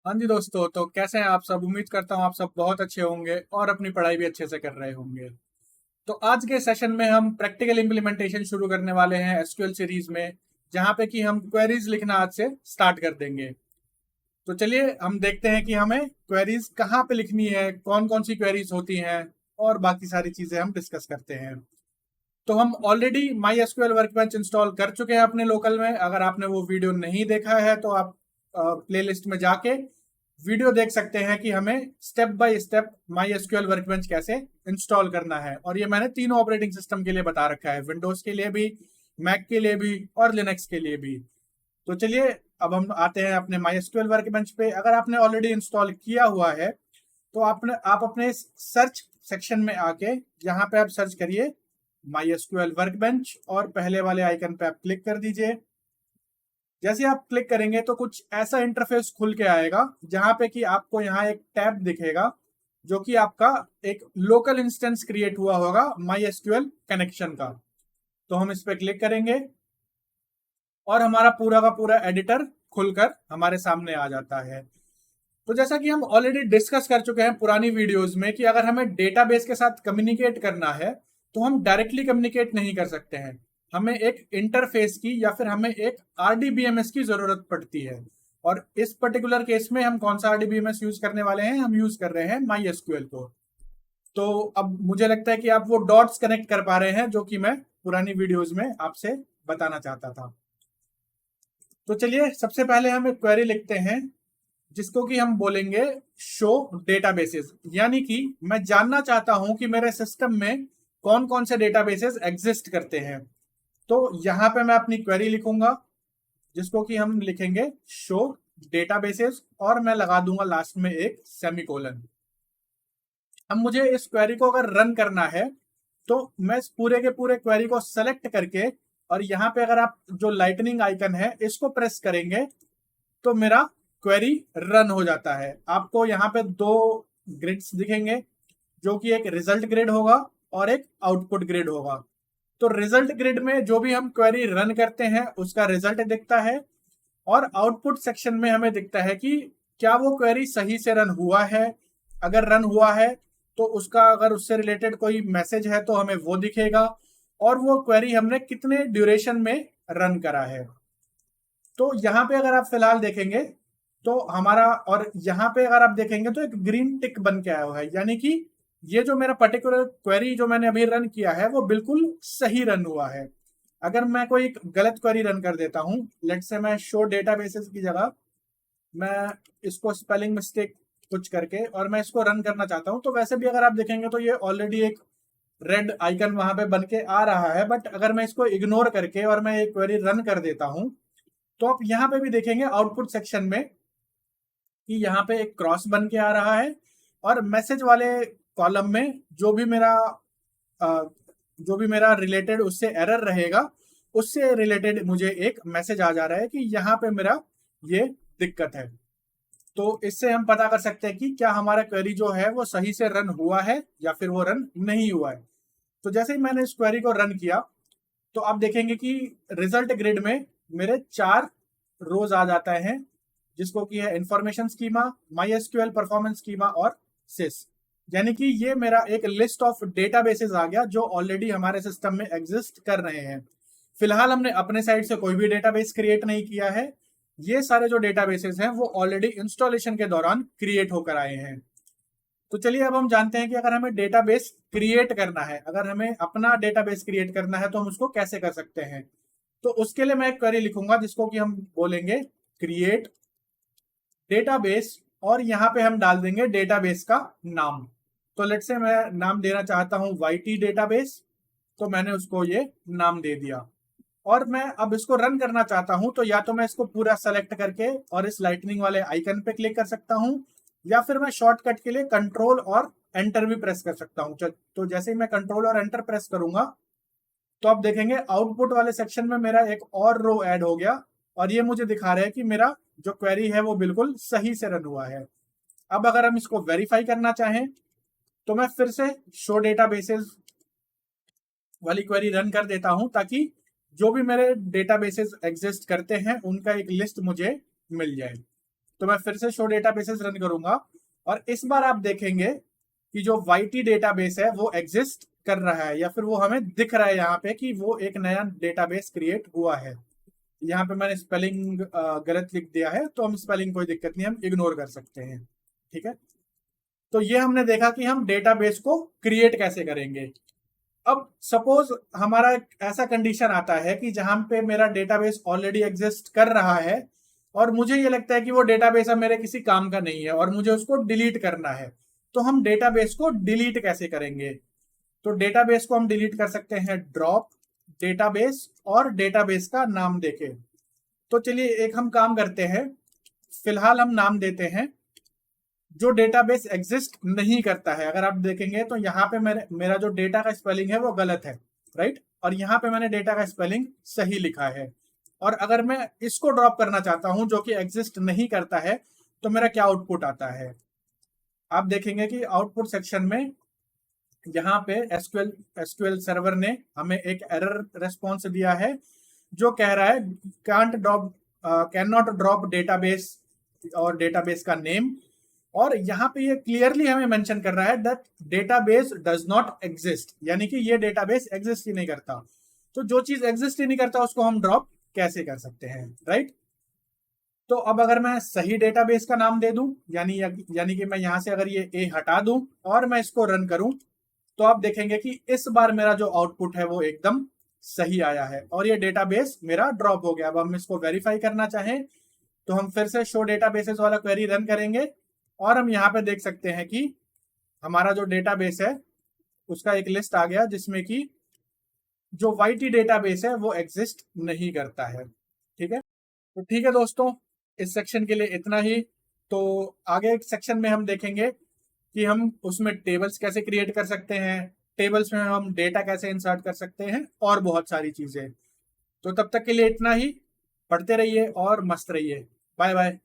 हाँ जी दोस्तों, तो कैसे हैं आप सब। उम्मीद करता हूँ आप सब बहुत अच्छे होंगे और अपनी पढ़ाई भी अच्छे से कर रहे होंगे। तो आज के सेशन में हम प्रैक्टिकल इम्प्लीमेंटेशन शुरू करने वाले हैं एसक्यूएल सीरीज में, जहाँ पे कि हम क्वेरीज लिखना आज से स्टार्ट कर देंगे। तो चलिए हम देखते हैं कि हमें क्वेरीज कहाँ पे लिखनी है, कौन कौन सी क्वेरीज होती हैं, और बाकी सारी चीजें हम डिस्कस करते हैं। तो हम already my SQL workbench install कर चुके हैं अपने लोकल में। अगर आपने वो वीडियो नहीं देखा है तो आप प्लेलिस्ट में जाके वीडियो देख सकते हैं कि हमें step by step my SQL workbench कैसे इंस्टॉल करना है। और ये मैंने तीनों ऑपरेटिंग सिस्टम के लिए बता रखा है, विंडोज के लिए भी, मैक के लिए भी और लिनक्स के लिए भी। तो चलिए अब हम आते हैं अपने माई एसक्यूएल वर्कबेंच पे। अगर आपने ऑलरेडी इंस्टॉल किया हुआ है तो आप अपने सर्च सेक्शन में आके यहाँ पे आप सर्च करिए माई एसक्यूएल वर्कबेंच और पहले वाले आइकन पे आप क्लिक कर दीजिए। जैसे आप क्लिक करेंगे तो कुछ ऐसा इंटरफेस खुल के आएगा, जहां पे कि आपको यहाँ एक टैब दिखेगा जो कि आपका एक लोकल इंस्टेंस क्रिएट हुआ होगा माई एसक्यूएल कनेक्शन का। तो हम इस पे क्लिक करेंगे और हमारा पूरा का पूरा एडिटर खुलकर हमारे सामने आ जाता है। तो जैसा कि हम ऑलरेडी डिस्कस कर चुके हैं पुरानी वीडियोस में कि अगर हमें डेटाबेस के साथ कम्युनिकेट करना है तो हम डायरेक्टली कम्युनिकेट नहीं कर सकते हैं। हमें एक इंटरफेस की या फिर हमें एक आरडीबीएमएस की जरूरत पड़ती है। और इस पर्टिकुलर केस में हम कौन सा आरडीबीएमएस यूज करने वाले हैं, हम यूज कर रहे हैं माई एसक्यूएल को। तो अब मुझे लगता है कि आप वो डॉट्स कनेक्ट कर पा रहे हैं जो कि मैं पुरानी वीडियोज में आपसे बताना चाहता था। तो चलिए सबसे पहले हम एक क्वेरी लिखते हैं जिसको कि हम बोलेंगे शो डेटाबेसेस। यानी कि मैं जानना चाहता हूं कि मेरे सिस्टम में कौन कौन से डेटाबेसेस एग्जिस्ट करते हैं। तो यहां पे मैं अपनी क्वेरी लिखूंगा जिसको कि हम लिखेंगे शो डेटाबेसेस और मैं लगा दूंगा लास्ट में एक सेमीकोलन। अब मुझे इस क्वेरी को अगर रन करना है तो मैं इस पूरे के पूरे क्वेरी को सेलेक्ट करके और यहाँ पे अगर आप जो लाइटनिंग आइकन है इसको प्रेस करेंगे तो मेरा क्वेरी रन हो जाता है। आपको यहाँ पे दो ग्रिड्स दिखेंगे जो कि एक रिजल्ट ग्रिड होगा और एक आउटपुट ग्रिड होगा। तो रिजल्ट ग्रिड में जो भी हम क्वेरी रन करते हैं उसका रिजल्ट दिखता है, और आउटपुट सेक्शन में हमें दिखता है कि क्या वो क्वेरी सही से रन हुआ है। अगर रन हुआ है तो उसका अगर उससे रिलेटेड कोई मैसेज है तो हमें वो दिखेगा, और वो क्वेरी हमने कितने ड्यूरेशन में रन करा है। तो यहाँ पे अगर आप फिलहाल देखेंगे तो हमारा, और यहाँ पे अगर आप देखेंगे तो एक ग्रीन टिक बन के आया हुआ है, यानी कि ये जो मेरा पर्टिकुलर क्वेरी जो मैंने अभी रन किया है वो बिल्कुल सही रन हुआ है। अगर मैं कोई एक गलत क्वेरी रन कर देता हूँ, लेट से मैं शो डेटाबेसेस की जगह मैं इसको स्पेलिंग मिस्टेक कुछ करके और मैं इसको रन करना चाहता हूँ, तो वैसे भी अगर आप देखेंगे तो ये ऑलरेडी एक रेड आइकन वहां पे बन के आ रहा है। बट अगर मैं इसको इग्नोर करके और मैं एक क्वेरी रन कर देता हूँ तो आप यहाँ पे भी देखेंगे आउटपुट सेक्शन में कि यहाँ पे एक क्रॉस बन के आ रहा है, और मैसेज वाले कॉलम में जो भी मेरा रिलेटेड उससे एरर रहेगा उससे रिलेटेड मुझे एक मैसेज आ जा रहा है कि यहाँ पे मेरा ये दिक्कत है। तो इससे हम पता कर सकते हैं कि क्या हमारा क्वेरी जो है वो सही से रन हुआ है या फिर वो रन नहीं हुआ है। तो जैसे ही मैंने इस क्वेरी को रन किया तो आप देखेंगे कि रिजल्ट ग्रिड में मेरे 4 रोज आ जाता है, जिसको कि है information schema, my SQL performance schema और सिस। यानी कि ये मेरा एक लिस्ट ऑफ डेटाबेसेस आ गया जो ऑलरेडी हमारे सिस्टम में एग्जिस्ट कर रहे हैं। फिलहाल हमने अपने साइड से कोई भी डेटाबेस क्रिएट नहीं किया है। ये सारे जो डेटाबेसेस हैं वो ऑलरेडी इंस्टॉलेशन के दौरान क्रिएट होकर आए हैं। तो चलिए अब हम जानते हैं कि अगर हमें डेटाबेस क्रिएट करना है, अगर हमें अपना डेटाबेस क्रिएट करना है तो हम उसको कैसे कर सकते हैं। तो उसके लिए मैं एक क्वेरी लिखूंगा जिसको कि हम बोलेंगे क्रिएट डेटाबेस, और यहाँ पे हम डाल देंगे डेटाबेस का नाम। तो लेट से मैं नाम देना चाहता हूँ वाईटी डेटाबेस, तो मैंने उसको ये नाम दे दिया। और मैं अब इसको रन करना चाहता हूं तो या तो मैं इसको पूरा सेलेक्ट करके और इस लाइटनिंग वाले आइकन पे क्लिक कर सकता हूं, या फिर मैं शॉर्टकट के लिए कंट्रोल और एंटर भी प्रेस कर सकता हूं। तो जैसे ही मैं कंट्रोल और एंटर प्रेस करूंगा तो आप देखेंगे आउटपुट वाले सेक्शन में मेरा एक और रो ऐड हो गया, और ये मुझे दिखा रहा है कि मेरा जो क्वेरी है वो बिल्कुल सही से रन हुआ है। अब अगर हम इसको वेरीफाई करना चाहें तो मैं फिर से शो डेटाबेसेस वाली क्वेरी रन कर देता हूं, ताकि जो भी मेरे डेटाबेसेस एग्जिस्ट करते हैं उनका एक लिस्ट मुझे मिल जाए। तो मैं फिर से शो डेटाबेसेस रन करूंगा और इस बार आप देखेंगे कि जो YT डेटाबेस है वो एग्जिस्ट कर रहा है, या फिर वो हमें दिख रहा है यहाँ पे कि वो एक नया डेटाबेस क्रिएट हुआ है। यहाँ पे मैंने स्पेलिंग गलत लिख दिया है, तो हम स्पेलिंग कोई दिक्कत नहीं, हम इग्नोर कर सकते हैं। ठीक है, तो ये हमने देखा कि हम डेटाबेस को क्रिएट कैसे करेंगे। अब सपोज हमारा ऐसा कंडीशन आता है कि जहां पे मेरा डेटाबेस ऑलरेडी एग्जिस्ट कर रहा है और मुझे ये लगता है कि वो डेटाबेस अब मेरे किसी काम का नहीं है और मुझे उसको डिलीट करना है। तो हम डेटाबेस को डिलीट कैसे करेंगे? तो डेटाबेस को हम डिलीट कर सकते हैं ड्रॉप डेटाबेस और डेटाबेस का नाम देके। तो चलिए एक हम काम करते हैं, फिलहाल हम नाम देते हैं जो डेटाबेस एग्जिस्ट नहीं करता है। अगर आप देखेंगे तो यहाँ पे मेरा जो डेटा का स्पेलिंग है वो गलत है, राइट, और यहाँ पे मैंने डेटा का स्पेलिंग सही लिखा है। और अगर मैं इसको ड्रॉप करना चाहता हूं जो कि एग्जिस्ट नहीं करता है, तो मेरा क्या आउटपुट आता है? आप देखेंगे कि आउटपुट सेक्शन में यहाँ पे एसक्यूएल सर्वर ने हमें एक एरर रेस्पॉन्स दिया है जो कह रहा है कैन नॉट ड्रॉप डेटाबेस और डेटाबेस का नेम। और यहाँ पे ये क्लियरली हमें मेंशन कर रहा है that database does not exist, यानी कि ये डेटाबेस एग्जिस्ट ही नहीं करता। तो जो चीज एग्जिस्ट ही नहीं करता उसको हम ड्रॉप कैसे कर सकते हैं, राइट? तो अब अगर मैं सही डेटाबेस का नाम दे दूं, यानी कि मैं यहां से अगर ये ए हटा दूं और मैं इसको रन करूं, तो आप देखेंगे कि इस बार मेरा जो आउटपुट है वो एकदम सही आया है और ये डेटाबेस मेरा ड्रॉप हो गया। अब हम इसको वेरीफाई करना चाहें तो हम फिर से शो डेटाबेसेस वाला क्वेरी रन करेंगे और हम यहाँ पे देख सकते हैं कि हमारा जो डेटाबेस है उसका एक लिस्ट आ गया जिसमें कि जो YT डेटाबेस है वो एग्जिस्ट नहीं करता है। ठीक है, तो ठीक है दोस्तों, इस सेक्शन के लिए इतना ही। तो आगे एक सेक्शन में हम देखेंगे कि हम उसमें टेबल्स कैसे क्रिएट कर सकते हैं, टेबल्स में हम डेटा कैसे इंसर्ट कर सकते हैं और बहुत सारी चीजें। तो तब तक के लिए इतना ही, पढ़ते रहिए और मस्त रहिए। Bye bye.